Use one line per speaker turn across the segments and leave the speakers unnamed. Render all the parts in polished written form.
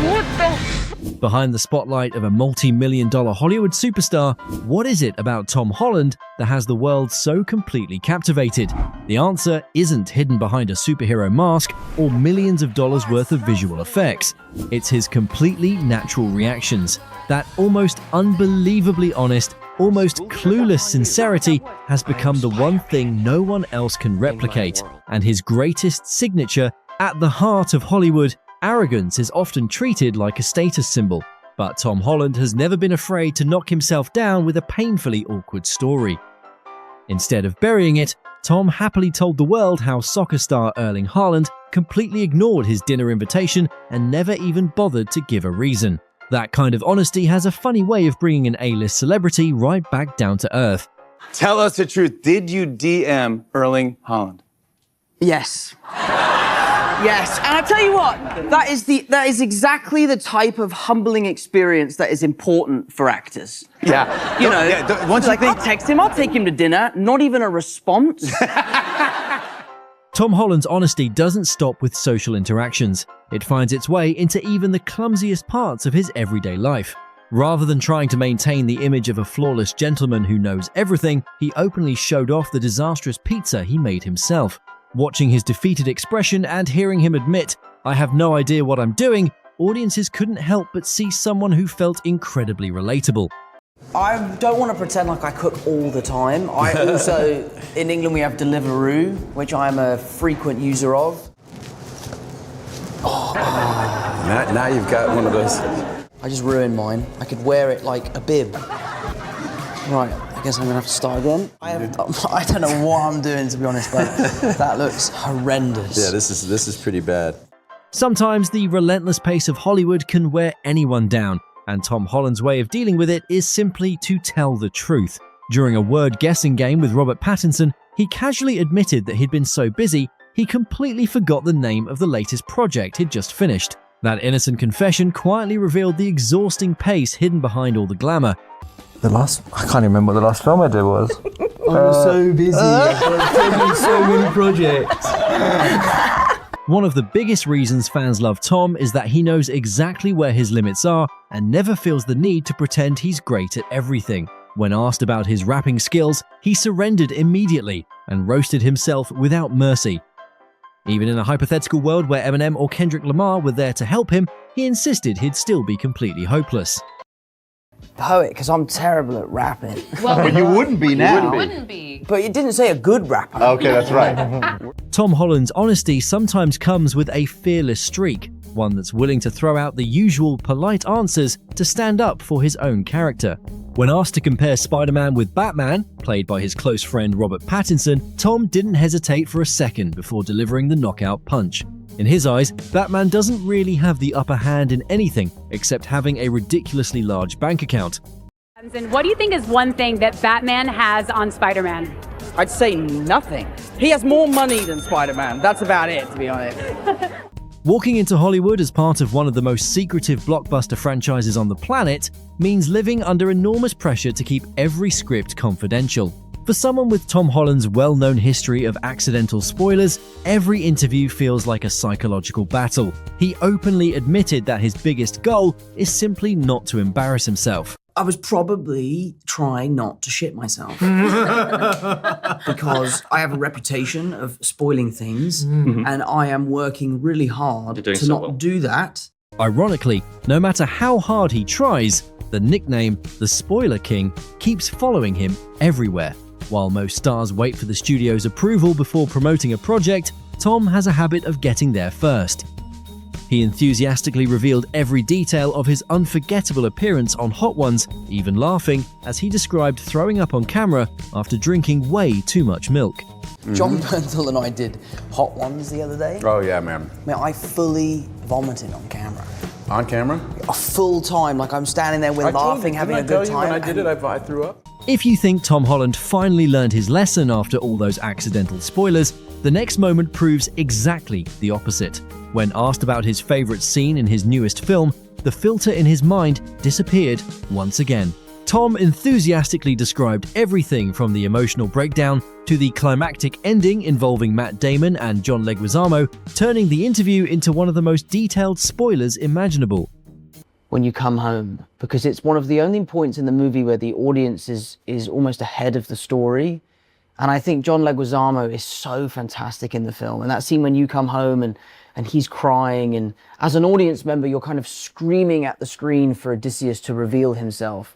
What the?
Behind the spotlight of a multi-million-dollar Hollywood superstar, what is it about Tom Holland that has the world so completely captivated? The answer isn't hidden behind a superhero mask or millions of dollars worth of visual effects. It's his completely natural reactions. That almost unbelievably honest, almost clueless sincerity has become the one thing no one else can replicate, and his greatest signature. At the heart of Hollywood, arrogance is often treated like a status symbol, but Tom Holland has never been afraid to knock himself down with a painfully awkward story. Instead of burying it, Tom happily told the world how soccer star Erling Haaland completely ignored his dinner invitation and never even bothered to give a reason. That kind of honesty has a funny way of bringing an A-list celebrity right back down to earth.
Tell us the truth. Did you DM Erling Haaland?
Yes. Yes, and I tell you what, that is exactly the type of humbling experience that is important for actors.
Yeah.
Once I'll text him, I'll take him to dinner, not even a response.
Tom Holland's honesty doesn't stop with social interactions. It finds its way into even the clumsiest parts of his everyday life. Rather than trying to maintain the image of a flawless gentleman who knows everything, he openly showed off the disastrous pizza he made himself. Watching his defeated expression and hearing him admit, "I have no idea what I'm doing," audiences couldn't help but see someone who felt incredibly relatable.
I don't want to pretend like I cook all the time. I also, in England, we have Deliveroo, which I'm a frequent user of.
Now you've got one of those.
I just ruined mine. I could wear it like a bib. Right, I guess I'm gonna have to start again. I don't know what I'm doing, to be honest, but that looks horrendous.
Yeah, this is pretty bad.
Sometimes the relentless pace of Hollywood can wear anyone down, and Tom Holland's way of dealing with it is simply to tell the truth. During a word-guessing game with Robert Pattinson, he casually admitted that he'd been so busy, he completely forgot the name of the latest project he'd just finished. That innocent confession quietly revealed the exhausting pace hidden behind all the glamour.
I can't even remember what the last film I did was.
I was so busy. I was so many projects.
One of the biggest reasons fans love Tom is that he knows exactly where his limits are and never feels the need to pretend he's great at everything. When asked about his rapping skills, he surrendered immediately and roasted himself without mercy. Even in a hypothetical world where Eminem or Kendrick Lamar were there to help him, he insisted he'd still be completely hopeless.
Poet, because I'm terrible at rapping.
Well,
You wouldn't be now.
You wouldn't be.
But you didn't say a good rapper.
Okay, that's right.
Tom Holland's honesty sometimes comes with a fearless streak, one that's willing to throw out the usual polite answers to stand up for his own character. When asked to compare Spider-Man with Batman, played by his close friend Robert Pattinson, Tom didn't hesitate for a second before delivering the knockout punch. In his eyes, Batman doesn't really have the upper hand in anything except having a ridiculously large bank account.
And what do you think is one thing that Batman has on Spider-Man?
I'd say nothing. He has more money than Spider-Man. That's about it, to be honest.
Walking into Hollywood as part of one of the most secretive blockbuster franchises on the planet means living under enormous pressure to keep every script confidential. For someone with Tom Holland's well-known history of accidental spoilers, every interview feels like a psychological battle. He openly admitted that his biggest goal is simply not to embarrass himself.
I was probably trying not to shit myself. Because I have a reputation of spoiling things, and I am working really hard to not do that.
Ironically, no matter how hard he tries, the nickname, the Spoiler King, keeps following him everywhere. While most stars wait for the studio's approval before promoting a project, Tom has a habit of getting there first. He enthusiastically revealed every detail of his unforgettable appearance on Hot Ones, even laughing as he described throwing up on camera after drinking way too much milk.
John Bernthal and I did Hot Ones the other day.
Oh, yeah, man.
Man, I fully vomited on camera.
On camera?
A full time, like I'm standing there, we're laughing, having a good time.
When I did it, I threw up.
If you think Tom Holland finally learned his lesson after all those accidental spoilers, the next moment proves exactly the opposite. When asked about his favorite scene in his newest film, the filter in his mind disappeared once again. Tom enthusiastically described everything from the emotional breakdown to the climactic ending involving Matt Damon and John Leguizamo, turning the interview into one of the most detailed spoilers imaginable.
When you come home, because it's one of the only points in the movie where the audience is almost ahead of the story. And I think John Leguizamo is so fantastic in the film. And that scene when you come home and he's crying, and as an audience member, you're kind of screaming at the screen for Odysseus to reveal himself.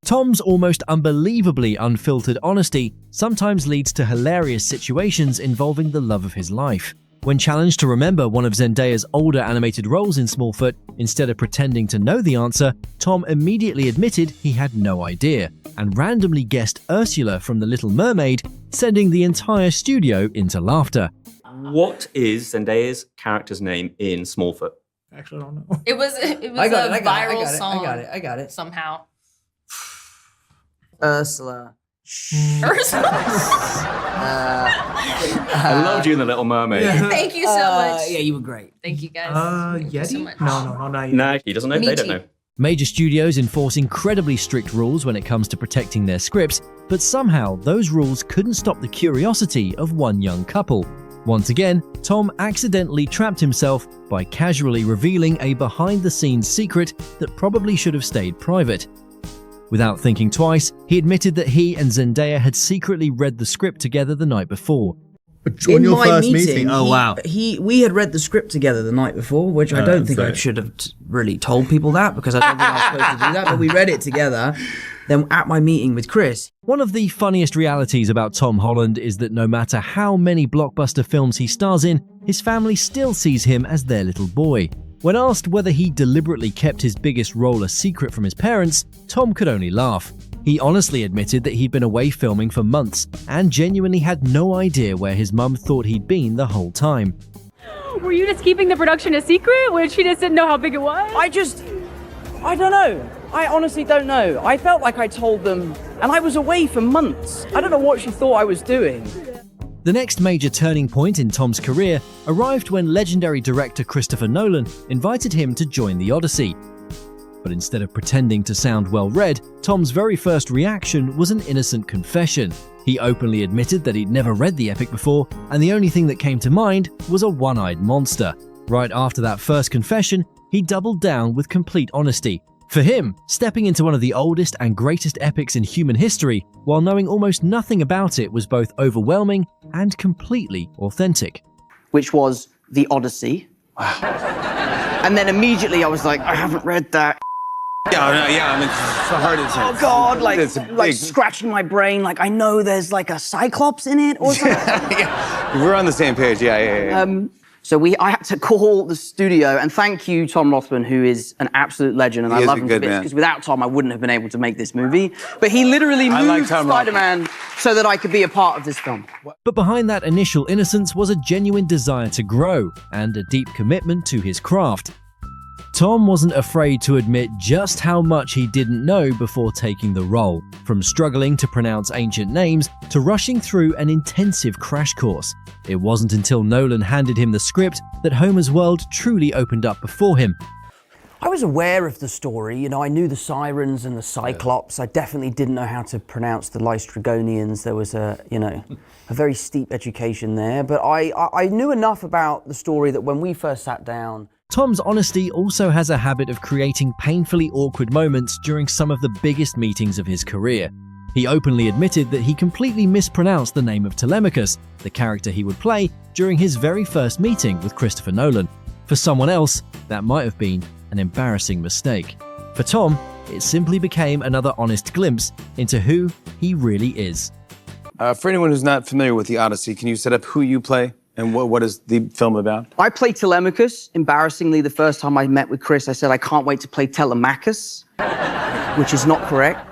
Tom's almost unbelievably unfiltered honesty sometimes leads to hilarious situations involving the love of his life. When challenged to remember one of Zendaya's older animated roles in Smallfoot, instead of pretending to know the answer, Tom immediately admitted he had no idea, and randomly guessed Ursula from The Little Mermaid, sending the entire studio into laughter.
What is Zendaya's character's name in Smallfoot?
Actually, I don't know.
It was a viral song.
I got it.
Somehow.
Ursula.
Ursula.
I loved you in The Little Mermaid.
Thank you so much.
Yeah, you were great.
Thank you guys. Thank you so
Yeti?
much.
No, not Yeti.
No, he doesn't know. They don't know.
Major studios enforce incredibly strict rules when it comes to protecting their scripts, but somehow those rules couldn't stop the curiosity of one young couple. Once again, Tom accidentally trapped himself by casually revealing a behind-the-scenes secret that probably should have stayed private. Without thinking twice, he admitted that he and Zendaya had secretly read the script together the night before.
On your first meeting? Oh, wow.
We had read the script together the night before, which I don't think I should have really told people that, because I don't think I was supposed to do that, but we read it together. Then at my meeting with Chris.
One of the funniest realities about Tom Holland is that no matter how many blockbuster films he stars in, his family still sees him as their little boy. When asked whether he deliberately kept his biggest role a secret from his parents, Tom could only laugh. He honestly admitted that he'd been away filming for months and genuinely had no idea where his mum thought he'd been the whole time.
Were you just keeping the production a secret, when she just didn't know how big it was?
I don't know. I honestly don't know. I felt like I told them, and I was away for months. I don't know what she thought I was doing.
The next major turning point in Tom's career arrived when legendary director Christopher Nolan invited him to join the Odyssey. But instead of pretending to sound well-read, Tom's very first reaction was an innocent confession. He openly admitted that he'd never read the epic before, and the only thing that came to mind was a one-eyed monster. Right after that first confession, he doubled down with complete honesty. For him, stepping into one of the oldest and greatest epics in human history, while knowing almost nothing about it, was both overwhelming and completely authentic.
Which was the Odyssey. Wow. And then immediately I was like, I haven't read that.
Yeah, I mean, it's so hard.
Oh God, like scratching my brain, like I know there's like a Cyclops in it or something.
Yeah, we're on the same page. Yeah.
So I had to call the studio, and thank you, Tom Rothman, who is an absolute legend, and I love him to bits, because without Tom, I wouldn't have been able to make this movie. But he literally moved Spider-Man so that I could be a part of this film.
But behind that initial innocence was a genuine desire to grow and a deep commitment to his craft. Tom wasn't afraid to admit just how much he didn't know before taking the role, from struggling to pronounce ancient names to rushing through an intensive crash course. It wasn't until Nolan handed him the script that Homer's world truly opened up before him.
I was aware of the story, I knew the Sirens and the Cyclops. I definitely didn't know how to pronounce the Lystrigonians. There was a very steep education there, but I knew enough about the story that when we first sat down.
Tom's honesty also has a habit of creating painfully awkward moments during some of the biggest meetings of his career. He openly admitted that he completely mispronounced the name of Telemachus, the character he would play during his very first meeting with Christopher Nolan. For someone else, that might have been an embarrassing mistake. For Tom, it simply became another honest glimpse into who he really is.
For anyone who's not familiar with the Odyssey, can you set up who you play and what is the film about?
I play Telemachus. Embarrassingly, the first time I met with Chris, I said, I can't wait to play Telemachus, which is not correct.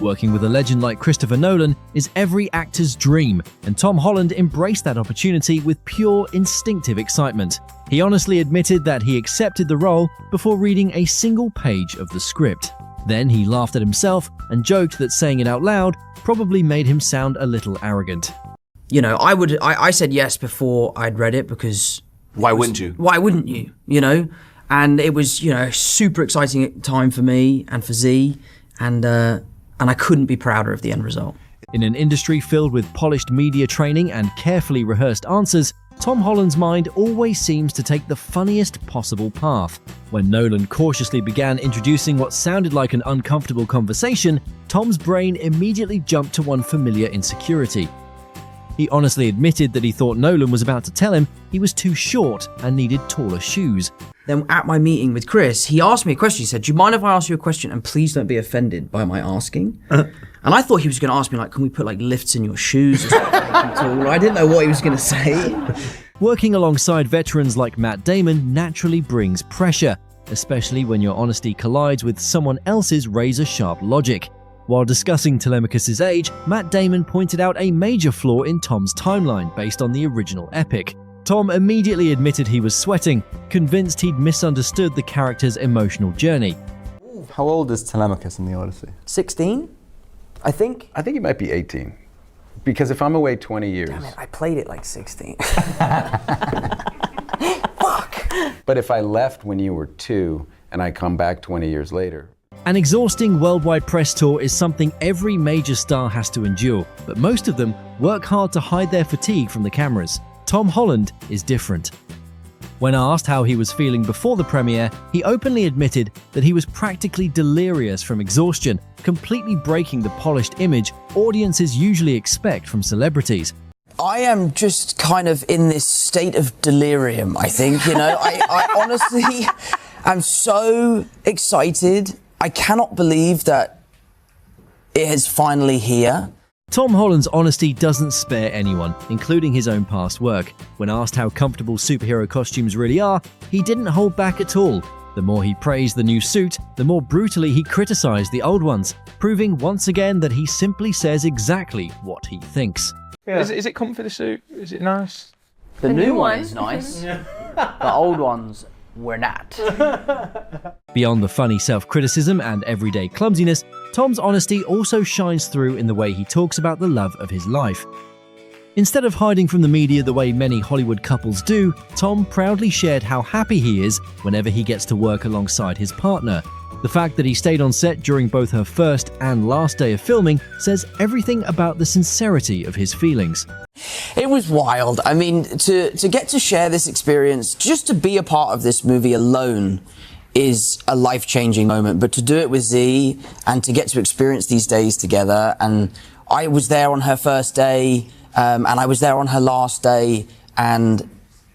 Working with a legend like Christopher Nolan is every actor's dream, and Tom Holland embraced that opportunity with pure instinctive excitement. He honestly admitted that he accepted the role before reading a single page of the script. Then he laughed at himself and joked that saying it out loud probably made him sound a little arrogant.
I said yes before I'd read it because...
Why wouldn't you?
Why wouldn't you, And it was, super exciting time for me and for Z. and I couldn't be prouder of the end result.
In an industry filled with polished media training and carefully rehearsed answers, Tom Holland's mind always seems to take the funniest possible path. When Nolan cautiously began introducing what sounded like an uncomfortable conversation, Tom's brain immediately jumped to one familiar insecurity. He honestly admitted that he thought Nolan was about to tell him he was too short and needed taller shoes.
Then at my meeting with Chris, he asked me a question. He said, "Do you mind if I ask you a question? And please don't be offended by my asking." And I thought he was going to ask me, like, can we put like lifts in your shoes or something? I didn't know what he was going to say.
Working alongside veterans like Matt Damon naturally brings pressure, especially when your honesty collides with someone else's razor-sharp logic. While discussing Telemachus' age, Matt Damon pointed out a major flaw in Tom's timeline based on the original epic. Tom immediately admitted he was sweating, convinced he'd misunderstood the character's emotional journey.
How old is Telemachus in the Odyssey?
16, I think.
I think he might be 18. Because if I'm away 20 years...
Damn it, I played it like 16.
Fuck! But if I left when you were 2 and I come back 20 years later...
An exhausting worldwide press tour is something every major star has to endure, but most of them work hard to hide their fatigue from the cameras. Tom Holland is different. When asked how he was feeling before the premiere, he openly admitted that he was practically delirious from exhaustion, completely breaking the polished image audiences usually expect from celebrities.
I am just kind of in this state of delirium, I think, you know. I honestly am so excited. I cannot believe that it is finally here.
Tom Holland's honesty doesn't spare anyone, including his own past work. When asked how comfortable superhero costumes really are, he didn't hold back at all. The more he praised the new suit, the more brutally he criticized the old ones, proving once again that he simply says exactly what he thinks.
Yeah. Is it comfy, the suit? Is it nice?
The new one is nice. The old ones were not.
Beyond the funny self-criticism and everyday clumsiness, Tom's honesty also shines through in the way he talks about the love of his life. Instead of hiding from the media the way many Hollywood couples do, Tom proudly shared how happy he is whenever he gets to work alongside his partner. The fact that he stayed on set during both her first and last day of filming says everything about the sincerity of his feelings.
It was wild. I mean, to get to share this experience, just to be a part of this movie alone is a life-changing moment. But to do it with Z and to get to experience these days together, and I was there on her first day, and I was there on her last day, and...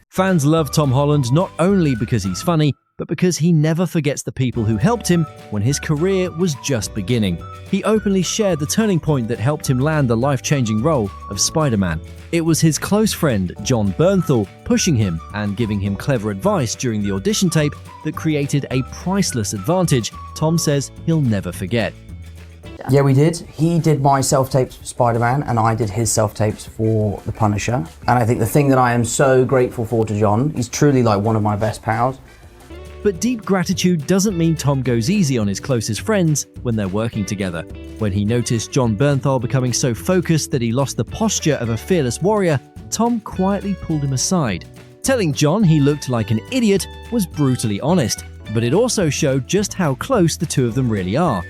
Fans love Tom Holland not only because he's funny, but because he never forgets the people who helped him when his career was just beginning. He openly shared the turning point that helped him land the life-changing role of Spider-Man. It was his close friend, John Bernthal, pushing him and giving him clever advice during the audition tape that created a priceless advantage Tom says he'll never forget.
Yeah, we did. He did my self-tapes for Spider-Man, and I did his self-tapes for The Punisher. And I think the thing that I am so grateful for to John, he's truly like one of my best pals.
But deep gratitude doesn't mean Tom goes easy on his closest friends when they're working together. When he noticed John Bernthal becoming so focused that he lost the posture of a fearless warrior, Tom quietly pulled him aside. Telling John he looked like an idiot was brutally honest, but it also showed just how close the two of them really are.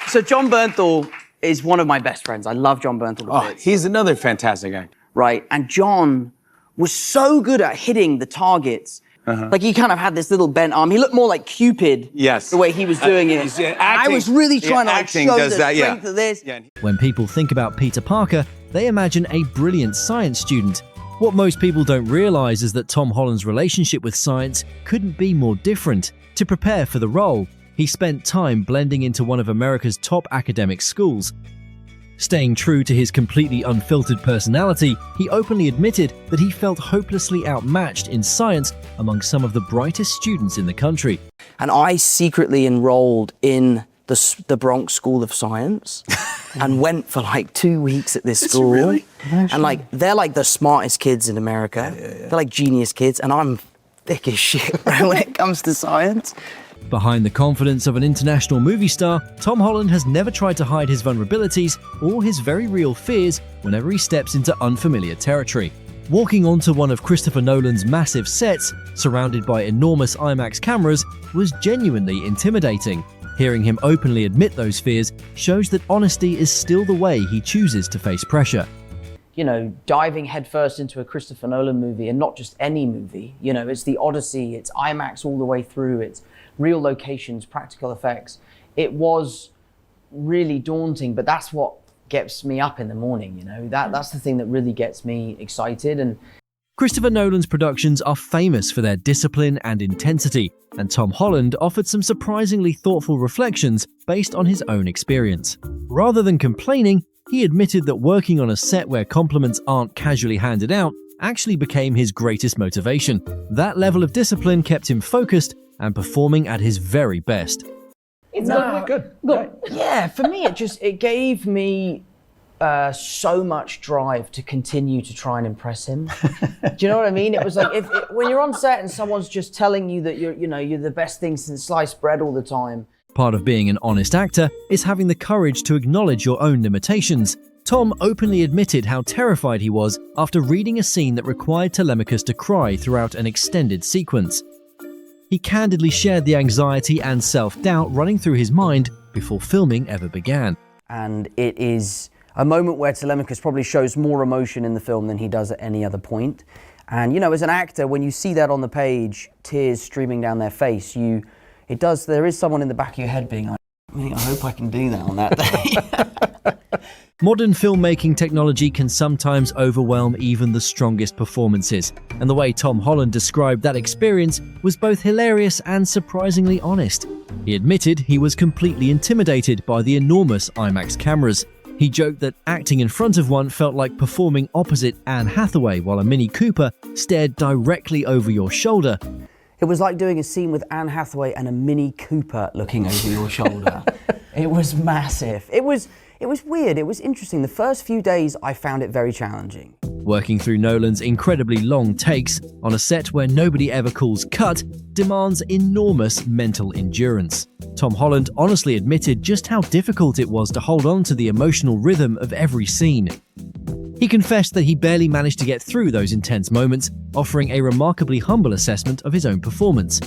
So John Bernthal is one of my best friends. I love John Bernthal.
Oh, he's another fantastic actor.
Right, and John was so good at hitting the targets. Like he kind of had this little bent arm. He looked more like Cupid.
Yes.
The way he was doing it. I was really trying to like, show the strength of this.
Yeah.
When people think about Peter Parker, they imagine a brilliant science student. What most people don't realize is that Tom Holland's relationship with science couldn't be more different. To prepare for the role, he spent time blending into one of America's top academic schools. Staying true to his completely unfiltered personality, he openly admitted that he felt hopelessly outmatched in science among some of the brightest students in the country.
And I secretly enrolled in the Bronx School of Science and went for like 2 weeks at this school.
Really?
And like, they're like the smartest kids in America. They're like genius kids, and I'm thick as shit when it comes to science.
Behind the confidence of an international movie star, Tom Holland has never tried to hide his vulnerabilities or his very real fears whenever he steps into unfamiliar territory. Walking onto one of Christopher Nolan's massive sets, surrounded by enormous IMAX cameras, was genuinely intimidating. Hearing him openly admit those fears shows that honesty is still the way he chooses to face pressure.
You know, diving headfirst into a Christopher Nolan movie, and not just any movie. You know, it's the Odyssey, it's IMAX all the way through, it's real locations, practical effects. It was really daunting, but that's what gets me up in the morning, you know. That's the thing that really gets me excited. And
Christopher Nolan's productions are famous for their discipline and intensity, and Tom Holland offered some surprisingly thoughtful reflections based on his own experience. Rather than complaining, he admitted that working on a set where compliments aren't casually handed out actually became his greatest motivation. That level of discipline kept him focused and performing at his very best.
It's
Good.
yeah, for me, it gave me so much drive to continue to try and impress him. Do you know what I mean? It was like when you're on set and someone's just telling you that you're the best thing since sliced bread all the time.
Part of being an honest actor is having the courage to acknowledge your own limitations. Tom openly admitted how terrified he was after reading a scene that required Telemachus to cry throughout an extended sequence. He candidly shared the anxiety and self-doubt running through his mind before filming ever began.
And it is a moment where Telemachus probably shows more emotion in the film than he does at any other point. And, you know, as an actor, when you see that on the page, tears streaming down their face, there is someone in the back of your head being like, I hope I can do that on that day.
Modern filmmaking technology can sometimes overwhelm even the strongest performances, and the way Tom Holland described that experience was both hilarious and surprisingly honest. He admitted he was completely intimidated by the enormous IMAX cameras. He joked that acting in front of one felt like performing opposite Anne Hathaway while a Mini Cooper stared directly over your shoulder.
It was like doing a scene with Anne Hathaway and a Mini Cooper looking over your shoulder. It was massive. It was weird. It was interesting. The first few days, I found it very challenging.
Working through Nolan's incredibly long takes on a set where nobody ever calls cut demands enormous mental endurance. Tom Holland honestly admitted just how difficult it was to hold on to the emotional rhythm of every scene. He confessed that he barely managed to get through those intense moments, offering a remarkably humble assessment of his own performance.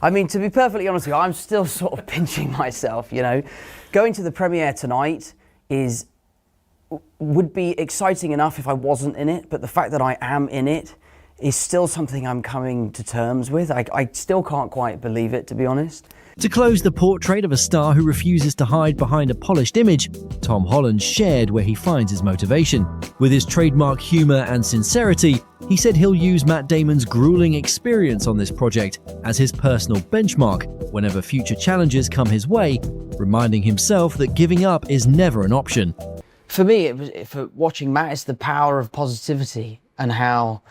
I mean, to be perfectly honest with you, I'm still sort of pinching myself, you know. Going to the premiere tonight would be exciting enough if I wasn't in it, but the fact that I am in it is still something I'm coming to terms with. I still can't quite believe it, to be honest.
To close the portrait of a star who refuses to hide behind a polished image, Tom Holland shared where he finds his motivation. With his trademark humor and sincerity, he said he'll use Matt Damon's grueling experience on this project as his personal benchmark whenever future challenges come his way, reminding himself that giving up is never an option.
For me, for watching Matt, it's the power of positivity and how,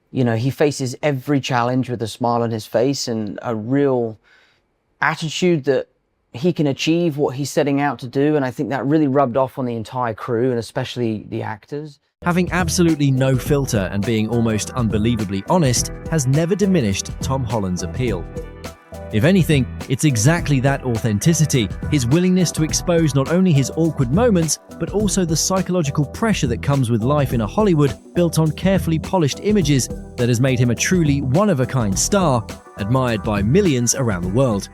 you know, he faces every challenge with a smile on his face and a real attitude that he can achieve what he's setting out to do, and I think that really rubbed off on the entire crew and especially the actors.
Having absolutely no filter and being almost unbelievably honest has never diminished Tom Holland's appeal. If anything, it's exactly that authenticity, his willingness to expose not only his awkward moments, but also the psychological pressure that comes with life in a Hollywood built on carefully polished images, that has made him a truly one-of-a-kind star, admired by millions around the world.